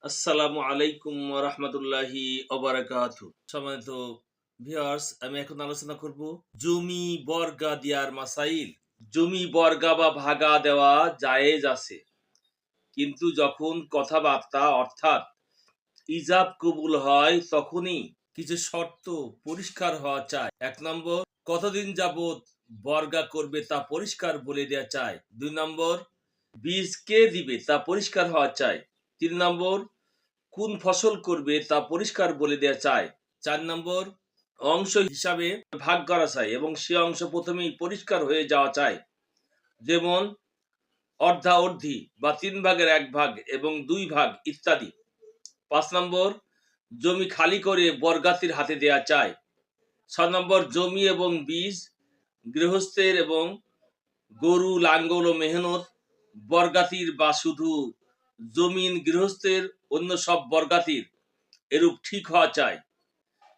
আসসালামু আলাইকুম ওয়া রাহমাতুল্লাহি ওয়া বারাকাতুহু। সম্মানিত ভিউয়ার্স, আমি এখন আলোচনা করব জমি বর্গা দেয়ার মাসাইল। জমি বর্গা বা ভাগা দেওয়া জায়েজ আছে, কিন্তু যখন কথাবার্তা অর্থাৎ ইজাব কবুল হয় তখনই কিছু শর্ত পরিষ্কার হওয়া চাই। ১ নম্বর, কতদিন যাবত বর্গা করবে তা পরিষ্কার বলে দেওয়া চাই। ২ নম্বর, বীজ কে দিবে তা পরিষ্কার হওয়া চাই। ৩ নম্বর, কোন ফসল করবে তা পরিষ্কার বলে দেওয়া চাই। ৪ নম্বর, অংশ হিসাবে ভাগ করা চাই এবং সে অংশ প্রথমেই পরিষ্কার হয়ে যাওয়া চাই, যেমন অর্ধা অর্ধি বা ৩ ভাগের ১ ভাগ এবং ২ ভাগ ইত্যাদি। ৫ নম্বর, জমি খালি করে বর্গাতির হাতে দেয়া চাই। ৬ নম্বর, জমি এবং বীজ গৃহস্থের এবং গরু লাঙ্গল ও মেহনত বর্গাতির বা শুধু জমিন গৃহস্থের অন্য সব বর্গাতির এরূপ ঠিক হওয়া চাই।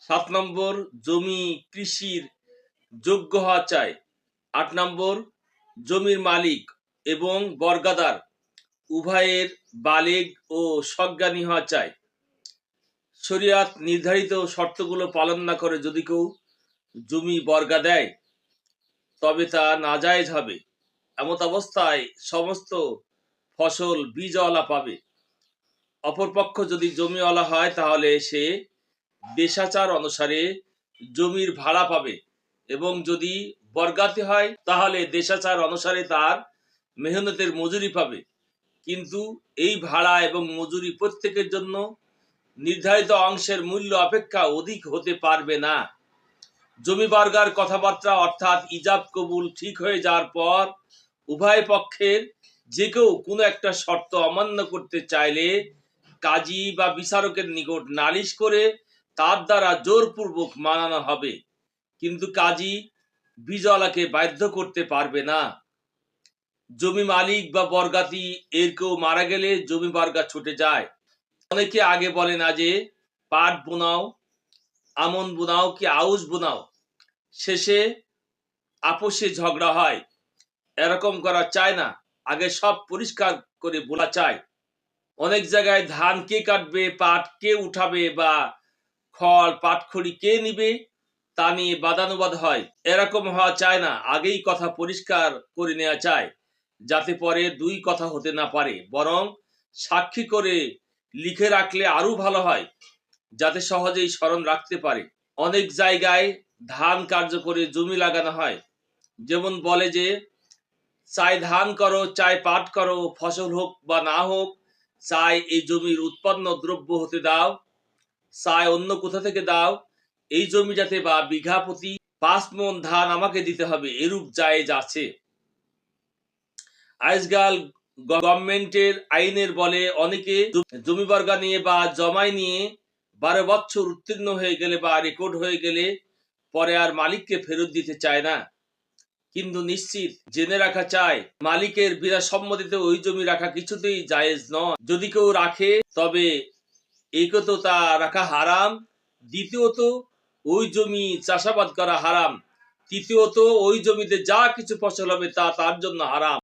৭ নম্বর, জমি কৃষির যোগ্য হওয়া চাই। ৮ নম্বর, জমির মালিক এবং বর্গাদার উভয়ের বালেগ ও সজ্ঞানী হওয়া চাই। শরিয়াত নির্ধারিত শর্তগুলো পালন না করে যদি কেউ জমি বর্গা দেয় তবে তা নাজায়েজ হবে। এমত অবস্থায় সমস্ত ফসল বীজওয়ালা পাবে। অপরপক্ষ যদি জমিওয়ালা হয় তাহলে সে দেশাচার অনুসারে জমির ভাড়া পাবে এবং যদি বর্গাতি হয় তাহলে দেশাচার অনুসারে তার মেহনতের মজুরি পাবে, কিন্তু এই ভাড়া এবং মজুরি প্রত্যেকের জন্য নির্ধারিত অংশের মূল্য অপেক্ষা অধিক হতে পারবে না। জমি বর্গার কথাবার্তা অর্থাৎ ইজাব কবুল ঠিক হয়ে যাওয়ার পর উভয় পক্ষের যে কেউ কোনো একটা শর্ত অমান্য করতে চাইলে কাজী বা বিচারকের নিকট নালিশ করে তার দ্বারা জোরপূর্বক মানানো হবে, কিন্তু কাজী বীজওয়ালাকে বাধ্য করতে পারবে না। জমি মালিক বা বর্গাতি এর কেউ মারা গেলে জমি বর্গা ছুটে যায়। অনেকে আগে বলে না যে পাট বোনাও, আমন বোনাও কি আউশ বোনাও, শেষে আপোষে ঝগড়া হয়। এরকম করা চায় না, আগে সব পরিষ্কার করে বলা চায়। অনেক জায়গায় ধান কে কাটবে, পাট কে উঠাবে বা খড় পাটখড়ি কে নিবে তা নিয়ে বাদানুবাদ হয়। এরকম হওয়া চায় না, আগেই কথা পরিষ্কার করে নেওয়া চায়, যাতে পরে দুই কথা হতে না পারে, বরং সাক্ষী করে লিখে রাখলে আরো ভালো হয়, যাতে সহজেই স্মরণ রাখতে পারে। অনেক জায়গায় ধান কার্য করে জমি লাগানো হয়, যেমন বলে যে চাই ধান করো, চাই পাট করো, ফসল হোক বা না হোক, চাই এই জমির উৎপন্ন দ্রব্য হতে দাও, চাই অন্য কোথা থেকে দাও, এই জমি যাতে বা বিঘা প্রতি ৫ মণ ধান আমাকে দিতে হবে, এরূপ জায়েজ আছে। আজকাল গভর্নমেন্টের আইনের বলে অনেকে জমি বর্গা নিয়ে বা জমাই নিয়ে ১২ বছর উত্তীর্ণ হয়ে গেলে বা রেকর্ড হয়ে গেলে পরে আর মালিককে ফেরত দিতে চায় না, কিন্তু নিশ্চিত জেনে রাখা চাই মালিকের বিনা সম্মতিতে ওই জমি রাখা কিছুতেই জায়েজ নয়। যদি কেউ রাখে তবে একত তা রাখা হারাম, দ্বিতীয়ত ওই জমি চাষাবাদ করা হারাম, তৃতীয়ত ওই জমিতে যা কিছু ফসল হবে তা তার জন্য হারাম।